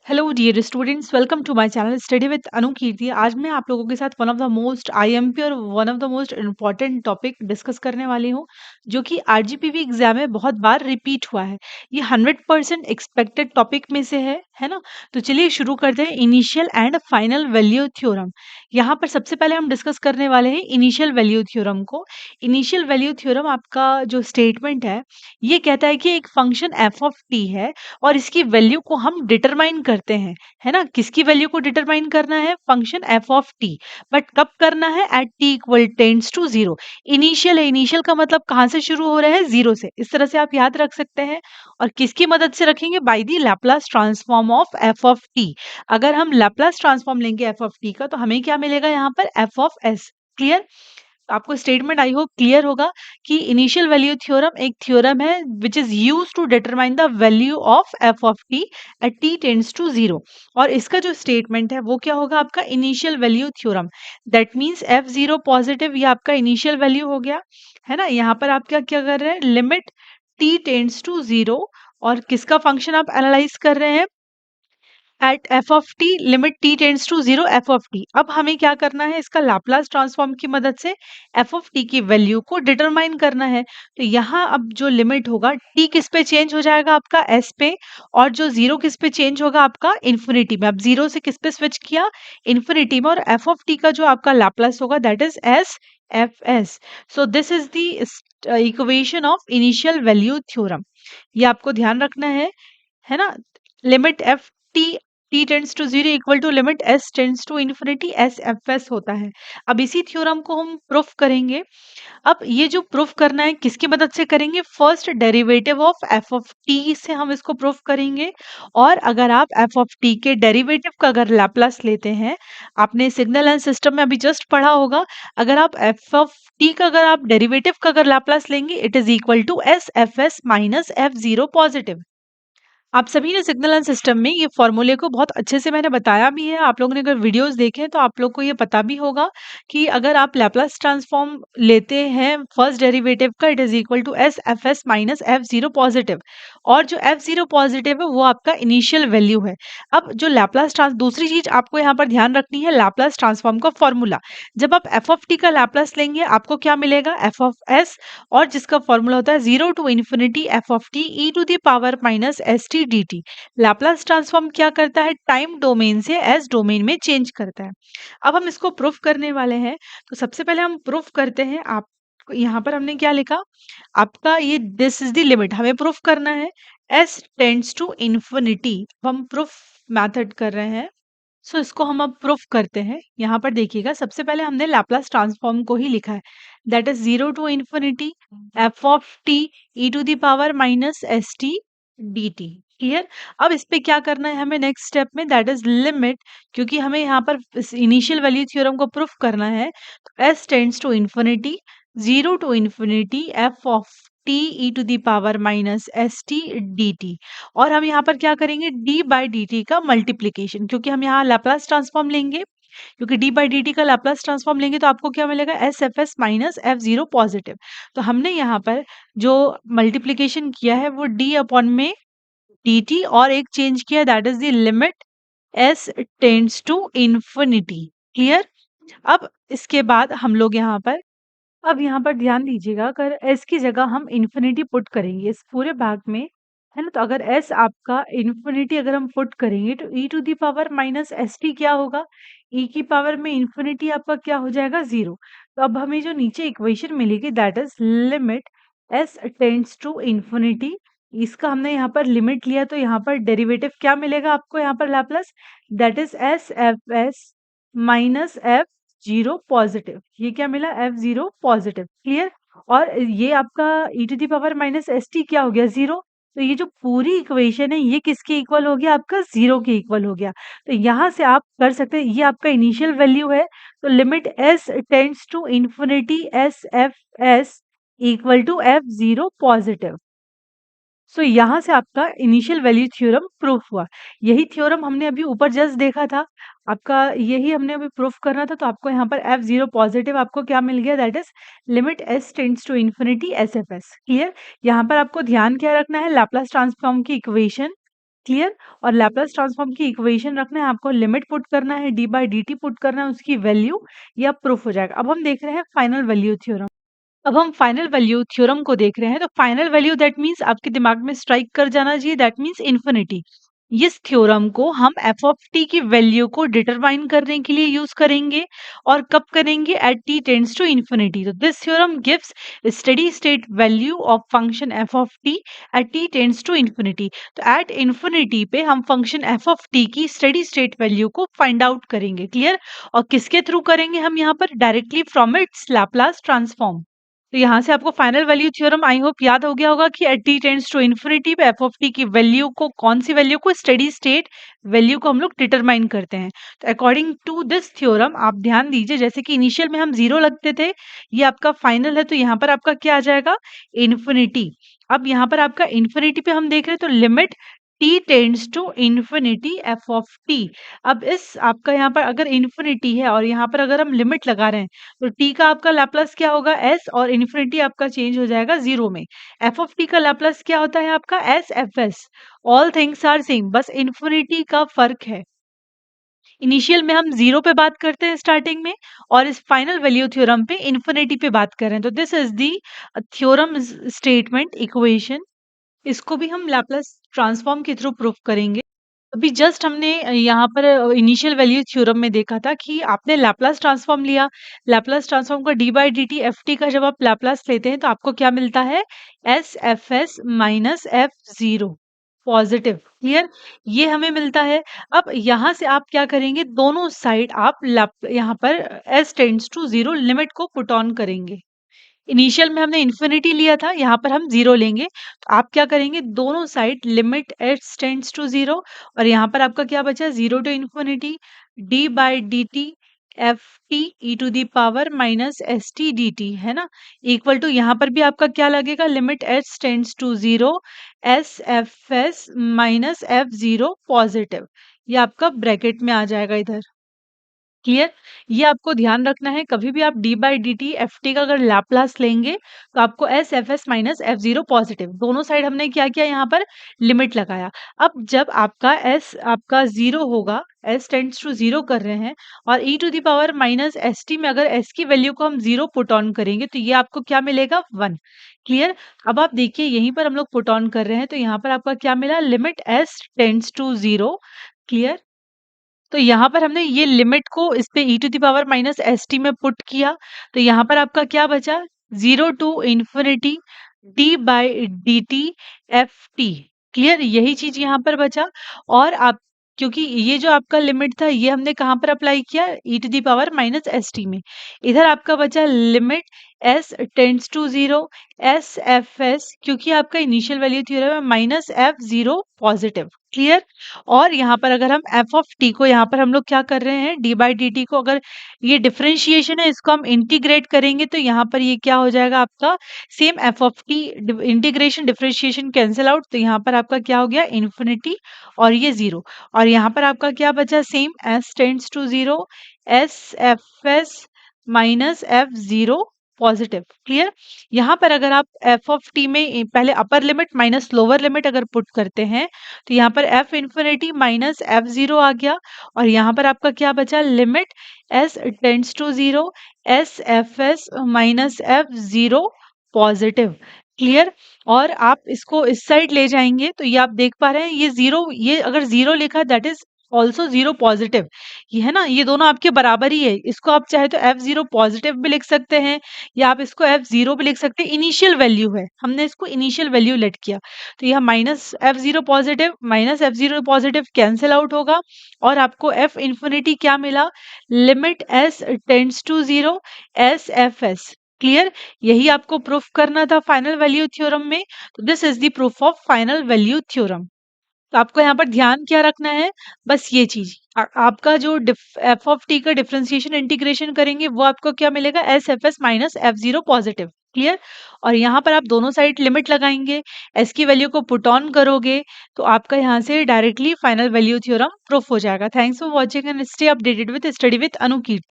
Hello dear students, welcome to my channel study with Anu Kirti. आज मैं आप लोगों के साथ one of the most IMP और one of the most important topic discuss करने वाली हूँ, जो कि आरजीपीवी एग्जाम में बहुत बार रिपीट हुआ है। ये 100% एक्सपेक्टेड टॉपिक में से है ना। तो चलिए शुरू करते हैं। Initial and final value theorem. यहाँ पर सबसे पहले हम डिस्कस करने वाले हैं इनिशियल वैल्यू थ्योरम को। इनिशियल वैल्यू थ्योरम आपका जो स्टेटमेंट ये कहता है कि एक फंक्शन एफ ऑफ टी है और इसकी वैल्यू को हम डिटरमाइन करते हैं, है ना। किसकी वैल्यू को डिटरमाइन करना है? Function F of t. But कब करना है? At t equal tends to zero. Initial है, इनिशियल का मतलब कहाँ से शुरू हो रहा है? जीरो से। इस तरह से आप याद रख सकते हैं। और किसकी मदद से रखेंगे? By the Laplace transform of f of t. अगर हम लैप्लास ट्रांसफॉर्म लेंगे एफ ऑफ टी का, तो हमें क्या मिलेगा यहाँ पर? F of s. क्लियर? आपको स्टेटमेंट आई होप क्लियर होगा कि इनिशियल वैल्यू थ्योरम एक थ्योरम है which is use to determine the value of f of T at T tends to zero. और इसका जो स्टेटमेंट है वो क्या होगा? आपका initial value theorem. That means F zero positive, ये आपका इनिशियल वैल्यू हो गया, है ना। यहाँ पर आप क्या क्या कर रहे हैं? Limit t tends to zero. और किसका फंक्शन आप एनालाइज कर रहे हैं? At f of t limit t tends to zero f of t. अब हमें क्या करना है? इसका लाप्लास ट्रांसफॉर्म की मदद से एफ ऑफ टी की वैल्यू को डिटरमाइन करना है। तो यहाँ अब जो लिमिट होगा, टी किस पे चेंज हो जाएगा? आपका एस पे। और जो जीरो किस पे चेंज होगा? आपका इन्फिनिटी में। अब जीरो से किस पे स्विच किया? इन्फिनिटी में। और एफ ऑफ टी का जो आपका लाप्लास होगा that is S F s. So this is the equation of initial value theorem. ये आपको ध्यान रखना है ना। Limit f t t tends to zero equal to limit S tends to infinity S F s होता है। अब इसी थ्योरम को हम प्रूफ करेंगे। अब ये जो प्रूफ करना है किसकी मदद से करेंगे? First derivative of f of T से हम इसको प्रूफ करेंगे। और अगर आप एफ ऑफ टी के डेरिवेटिव का अगर लैप्लास लेते हैं, आपने सिग्नल एंड सिस्टम में अभी जस्ट पढ़ा होगा, अगर आप एफ ऑफ टी का अगर आप डेरिवेटिव का अगर लैप्लास लेंगे, it is equal to s F S minus F zero positive. आप सभी ने सिग्नल एंड सिस्टम में ये फॉर्मूले को बहुत अच्छे से मैंने बताया भी है। आप लोगों ने अगर वीडियोस देखे तो आप लोग को ये पता भी होगा कि अगर आप लैप्लास ट्रांसफॉर्म लेते हैं फर्स्ट डेरिवेटिव का, it is equal to s F S minus F zero positive. और जो एफ जीरो पॉजिटिव है वो आपका इनिशियल वैल्यू है। अब जो लैप्लास ट्रांस दूसरी चीज आपको यहाँ पर ध्यान रखनी है, लैप्लास ट्रांसफॉर्म का फॉर्मूला। जब आप एफ ऑफ टी का लैप्लास लेंगे आपको क्या मिलेगा? F of s. और जिसका फॉर्मूला होता है zero to infinity f of t e to the power minus S t d t. Laplace transform क्या करता है? टाइम डोमेन से एस डोमेन में चेंज करता है। अब हम इसको प्रूफ करने वाले हैं। तो सबसे पहले हम प्रूफ करते हैं। आप यहाँ पर हमने क्या लिखा? आपका ये दिस इज द लिमिट हमें प्रूफ करना है। S tends to infinity. हम प्रूफ मेथड कर रहे हैं। सो इसको हम अब प्रूफ करते हैं। यहाँ पर देखिएगा, सबसे पहले हमने लैप्लास ट्रांसफॉर्म को ही लिखा है। That is zero to infinity f of t e to the power minus S t d t. Clear? अब इस पे क्या करना है हमें नेक्स्ट स्टेप में? दैट इज लिमिट, क्योंकि हमें यहाँ पर इनिशियल वैल्यू थ्योरम को प्रूफ करना है। तो s tends to infinity zero to infinity f of t e to the power minus S t d t. और हम यहाँ पर क्या करेंगे? डी बाई डी टी का मल्टीप्लीकेशन, क्योंकि हम यहाँ लैप्लास ट्रांसफॉर्म लेंगे। क्योंकि डी बाई डी टी का लैप्लास ट्रांसफॉर्म लेंगे तो आपको क्या मिलेगा? S F S minus F zero positive. तो हमने यहाँ पर जो मल्टीप्लीकेशन किया है वो डी अपॉन में डी टी और एक चेंज किया, that is the limit S tends to infinity. Clear? अब इसके बाद हम लोग यहाँ पर अब यहाँ पर ध्यान दीजिएगा, अगर s की जगह हम इन्फिनिटी पुट करेंगे इस पूरे भाग में, है ना। तो अगर s आपका इन्फिनिटी अगर हम पुट करेंगे तो e to the power minus S T क्या होगा? e की पावर में इन्फिनिटी आपका क्या हो जाएगा? जीरो। तो अब हमें जो नीचे इक्वेशन मिलेगी that is limit s tends to infinity. इसका हमने यहाँ पर लिमिट लिया तो यहाँ पर डेरिवेटिव क्या मिलेगा आपको? यहाँ पर Laplace that is S F S minus F zero positive. ये क्या मिला? F zero positive. क्लियर? और ये आपका E to the power minus S T क्या हो गया? जीरो। तो ये जो पूरी इक्वेशन है ये किसके इक्वल हो गया? आपका जीरो के इक्वल हो गया। तो यहाँ से आप कर सकते हैं, ये आपका इनिशियल वैल्यू है। तो limit S tends to infinity S F S equal to F zero positive. So यहाँ से आपका इनिशियल वैल्यू थ्योरम प्रूफ हुआ। यही थ्योरम हमने अभी ऊपर जस्ट देखा था, आपका यही हमने अभी प्रूफ करना था। तो आपको यहाँ पर एफ जीरो पॉजिटिव आपको क्या मिल गया? That is limit S tends to infinity S F s. Clear? यहाँ पर आपको ध्यान क्या रखना है? लैप्लास ट्रांसफॉर्म की इक्वेशन क्लियर? और लैप्लास ट्रांसफॉर्म की इक्वेशन रखना है, आपको लिमिट पुट करना है, d by D t put करना है, उसकी वैल्यू, ये अब प्रूफ हो जाएगा। अब हम देख रहे हैं फाइनल वैल्यू थ्योरम। अब हम फाइनल वैल्यू थ्योरम को देख रहे हैं, तो फाइनल वैल्यू दैट मीन्स आपके दिमाग में स्ट्राइक कर जाना चाहिए, दैट मीन्स इन्फिनिटी। इस थ्योरम को हम एफ ऑफ टी की वैल्यू को डिटरमाइन करने के लिए यूज करेंगे, और कब करेंगे? At T tends to infinity. तो this theorem gives steady state value of function F of T at T tends to infinity. तो एट इन्फिनिटी पे हम फंक्शन एफ ऑफ टी की स्टेडी स्टेट वैल्यू को फाइंड आउट करेंगे। Clear? और किसके through करेंगे? हम यहाँ पर directly from its Laplace transform. तो यहाँ से आपको final value theorem I hope याद हो गया होगा कि at T tends to infinity पे एफ ऑफ टी की वैल्यू को, कौन सी वैल्यू को? स्टेडी स्टेट वैल्यू को हम लोग डिटरमाइन करते हैं। तो अकॉर्डिंग टू दिस थ्योरम आप ध्यान दीजिए, जैसे कि इनिशियल में हम 0 लगते थे, ये आपका फाइनल है, तो यहाँ पर आपका क्या आ जाएगा? इन्फिनिटी। अब यहाँ पर आपका इन्फिनिटी पे हम देख रहे हैं, तो limit t tends to infinity f of t. अब इस आपका यहाँ पर अगर इन्फिनिटी है और यहाँ पर अगर हम लिमिट लगा रहे हैं, तो t का आपका लैप्लस क्या होगा? s, और इन्फिनिटी आपका चेंज हो जाएगा 0 में। f ऑफ t का लैप्लस क्या होता है आपका? s f s। All things are same, बस इन्फिनिटी का फर्क है। इनिशियल में हम 0 पे बात करते हैं स्टार्टिंग में, और इस फाइनल वैल्यू थ्योरम पे इन्फिनिटी पे बात कर रहे हैं। तो this is the theorem statement equation. इसको भी हम लैप्लस ट्रांसफॉर्म के थ्रू प्रूफ करेंगे। अभी जस्ट हमने यहाँ पर इनिशियल वैल्यू थ्योरम में देखा था कि आपने लैप्लास ट्रांसफॉर्म लिया। लैप्लास ट्रांसफॉर्म का D by D T F T का जब आप लैप्लास लेते हैं, तो आपको क्या मिलता है? S F S minus F zero positive. Clear? ये हमें मिलता है। अब यहाँ से आप क्या करेंगे? दोनों साइड आप यहाँ पर s tends to zero limit को पुट ऑन करेंगे। इनिशियल में हमने इन्फिनिटी लिया था, यहाँ पर हम 0 लेंगे। तो आप क्या करेंगे? दोनों side limit S tends to 0, और यहाँ पर आपका क्या बचा? 0 to infinity D by D T F t e to the power minus S t d t, है ना? इक्वल टू, यहाँ पर भी आपका क्या लगेगा? Limit S tends to 0 S F S minus F zero positive. ये आपका ब्रैकेट में आ जाएगा इधर। क्लियर? ये आपको ध्यान रखना है, कभी भी आप D by D T F T का अगर लैप्लास लेंगे, तो आपको S F S minus F zero positive, दोनों साइड हमने क्या किया? यहाँ पर लिमिट लगाया। अब जब आपका एस आपका 0 होगा, एस टेंड्स टू 0 कर रहे हैं, और E to the power minus S T में अगर एस की वैल्यू को हम 0 पुट ऑन करेंगे, तो ये आपको क्या मिलेगा? 1। क्लियर? अब आप देखिए, यहीं पर हम लोग पुट ऑन कर रहे हैं, तो यहाँ पर आपका क्या मिला? Limit S tends to 0। Clear? तो यहाँ पर हमने ये लिमिट को इस पे E to the power minus S T में पुट किया, तो यहाँ पर आपका क्या बचा? 0 to infinity D by D T F T. Clear? यही चीज यहाँ पर बचा। और आप, क्योंकि ये जो आपका लिमिट था, ये हमने कहाँ पर अप्लाई किया? E to the power minus S T में। इधर आपका बचा limit S tends to 0 S F S, क्योंकि आपका इनिशियल वैल्यू थ्योरम है, minus F zero positive. Clear? और यहाँ पर अगर हम एफ ऑफ टी को, यहाँ पर हम लोग क्या कर रहे हैं? डी बाई डी टी को, अगर ये डिफरेंशिएशन है, इसको हम इंटीग्रेट करेंगे, तो यहाँ पर ये क्या हो जाएगा आपका? Same F of T, integration differentiation cancel out, तो यहाँ पर आपका क्या हो गया? इन्फिनिटी, और ये 0। और यहाँ पर आपका क्या बचा? Same S tends to 0 S F S minus F zero positive. Clear? यहाँ पर अगर आप एफ ऑफ टी में पहले upper limit minus lower limit अगर पुट करते हैं, तो यहाँ पर F infinity minus F zero आ गया, और यहाँ पर आपका क्या बचा? Limit S tends to 0 S F S minus F zero positive. Clear? और आप इसको इस साइड ले जाएंगे, तो ये आप देख पा रहे हैं, ये 0, ये अगर 0 लिखा, दैट इज ऑल्सो 0 पॉजिटिव। ये है ना, ये दोनों आपके बराबर ही है। इसको आप चाहे तो एफ जीरो पॉजिटिव भी लिख सकते हैं, या आप इसको एफ जीरो भी लिख सकते हैं। इनिशियल वैल्यू है, हमने इसको इनिशियल वैल्यू लेट किया, तो यह minus F zero positive minus F zero positive cancel out होगा, और आपको एफ इन्फिनिटी क्या मिला? Limit S tends to 0 S F s. Clear? यही आपको प्रूफ करना था फाइनल वैल्यू थ्योरम में। तो this is the proof of final value theorem. तो आपको यहाँ पर ध्यान क्या रखना है? बस ये चीज, आपका जो एफ ऑफ टी का डिफरेंशिएशन इंटीग्रेशन करेंगे, वो आपको क्या मिलेगा? S F S minus F zero positive. Clear? और यहाँ पर आप दोनों साइड लिमिट लगाएंगे, एस की वैल्यू को पुट ऑन करोगे, तो आपका यहाँ से directly final value theorem proof हो जाएगा। Thanks for watching and stay updated with study with Anu Kirti.